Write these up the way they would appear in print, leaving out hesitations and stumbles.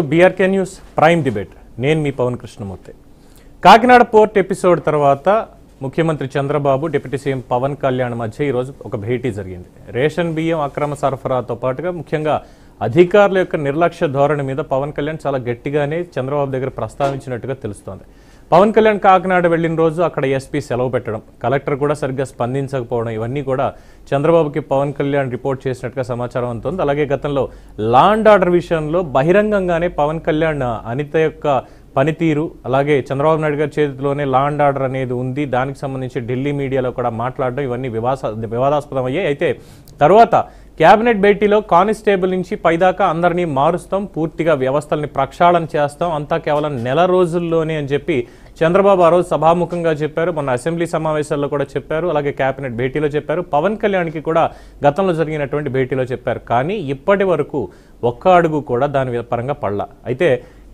BRK news prime debate నేను మీ Pawan Krishnamurthy. Kakinada port episode తర్వాత ముఖ్యమంత్రి చంద్రబాబు డిప్యూటీ సీఎం పవన్ కళ్యాణ్ మధ్య ఈరోజు ఒక భేటీ జరిగింది. రేషన్ బియ్యం అక్రమ సరఫరాతో పాటుగా ముఖ్యంగా అధికారుల యొక్క నిర్లక్ష్య ధోరణి మీద పవన్ కళ్యాణ్ చాలా గట్టిగానే చంద్రబాబు దగ్గర ప్రస్తావించినట్టుగా తెలుస్తోంది. పవన్ కళ్యాణ్ కాకినాడ వెళ్లిన రోజు అక్కడ ఎస్పీ సెలవు పెట్టడం, కలెక్టర్ కూడా సరిగ్గా స్పందించకపోవడం, ఇవన్నీ కూడా చంద్రబాబుకి పవన్ కళ్యాణ్ రిపోర్ట్ చేసినట్టుగా సమాచారం అందుతోంది. అలాగే గతంలో లా అండ్ ఆర్డర్ విషయంలో బహిరంగంగానే పవన్ కళ్యాణ్ అనిత యొక్క పనితీరు, అలాగే చంద్రబాబు నాయుడు గారి చేతిలోనే లా అండ్ ఆర్డర్ అనేది ఉంది, దానికి సంబంధించి ఢిల్లీ మీడియాలో కూడా మాట్లాడడం, ఇవన్నీ వివాదాస్పదం అయ్యాయి. అయితే తర్వాత క్యాబినెట్ భేటీలో కానిస్టేబుల్ నుంచి పైదాకా అందరినీ మారుస్తాం, పూర్తిగా వ్యవస్థల్ని ప్రక్షాళన చేస్తాం, అంతా కేవలం నెల రోజుల్లోనే అని చెప్పి చంద్రబాబు ఆ రోజు సభాముఖంగా చెప్పారు. మొన్న అసెంబ్లీ సమావేశాల్లో కూడా చెప్పారు, అలాగే క్యాబినెట్ భేటీలో చెప్పారు, పవన్ కళ్యాణ్కి కూడా గతంలో జరిగినటువంటి భేటీలో చెప్పారు. కానీ ఇప్పటి వరకు ఒక్క అడుగు కూడా దాని పరంగా పడలా. అయితే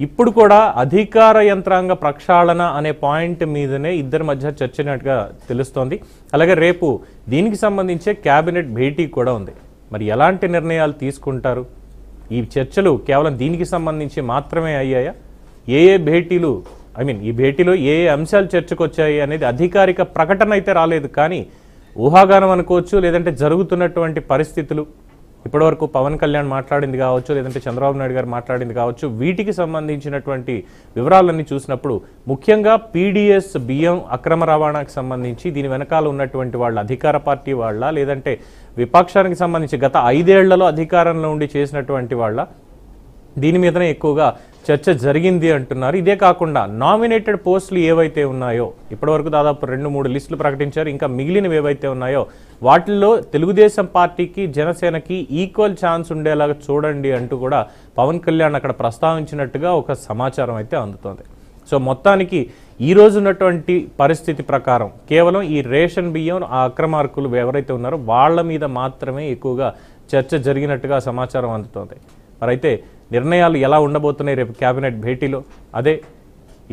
ఇప్పుడు కూడా అధికార యంత్రాంగ ప్రక్షాళన అనే పాయింట్ మీదనే ఇద్దరి మధ్య చర్చనట్టుగా తెలుస్తోంది. అలాగే రేపు దీనికి సంబంధించే క్యాబినెట్ భేటీ కూడా ఉంది. మరి ఎలాంటి నిర్ణయాలు తీసుకుంటారు? ఈ చర్చలు కేవలం దీనికి సంబంధించి మాత్రమే అయ్యాయా? ఏ భేటీలు ఈ భేటీలో ఏ అంశాలు చర్చకు వచ్చాయి అనేది అధికారిక ప్రకటన అయితే రాలేదు. కానీ ఊహాగానం అనుకోవచ్చు, లేదంటే జరుగుతున్నటువంటి పరిస్థితులు, ఇప్పటివరకు పవన్ కళ్యాణ్ మాట్లాడింది కావచ్చు, లేదంటే చంద్రబాబు నాయుడు గారు మాట్లాడింది కావచ్చు, వీటికి సంబంధించినటువంటి వివరాలన్నీ చూసినప్పుడు ముఖ్యంగా పీడీఎస్ బియ్యం అక్రమ రవాణాకి సంబంధించి దీని వెనకాల ఉన్నటువంటి వాళ్ళ అధికార పార్టీ వాళ్ళ, లేదంటే విపక్షానికి సంబంధించి గత 5 ఏళ్లలో అధికారంలో ఉండి చేసినటువంటి వాళ్ళ, దీని మీదనే ఎక్కువగా చర్చ జరిగింది అంటున్నారు. ఇదే కాకుండా నామినేటెడ్ పోస్టులు ఏవైతే ఉన్నాయో, ఇప్పటివరకు దాదాపు 2-3 లిస్టులు ప్రకటించారు, ఇంకా మిగిలినవి ఏవైతే ఉన్నాయో వాటిల్లో తెలుగుదేశం పార్టీకి జనసేనకి ఈక్వల్ ఛాన్స్ ఉండేలాగా చూడండి అంటూ కూడా పవన్ కళ్యాణ్ అక్కడ ప్రస్తావించినట్టుగా ఒక సమాచారం అయితే అందుతోంది. సో మొత్తానికి ఈ రోజు ఉన్నటువంటి పరిస్థితి ప్రకారం కేవలం ఈ రేషన్ బియ్యం ఆ అక్రమార్కులు ఎవరైతే ఉన్నారో వాళ్ళ మీద మాత్రమే ఎక్కువగా చర్చ జరిగినట్టుగా సమాచారం అందుతోంది. మరైతే నిర్ణయాలు ఎలా ఉండబోతున్నాయి రేపు క్యాబినెట్ భేటీలో, అదే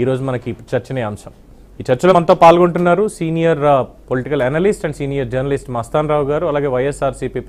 ఈరోజు మనకి చర్చనీయాంశం. ఈ చర్చలో మనతో పాల్గొంటున్నారు senior political analyst and senior journalist Mastan Rao గారు, అలాగే వైఎస్ఆర్సీపీ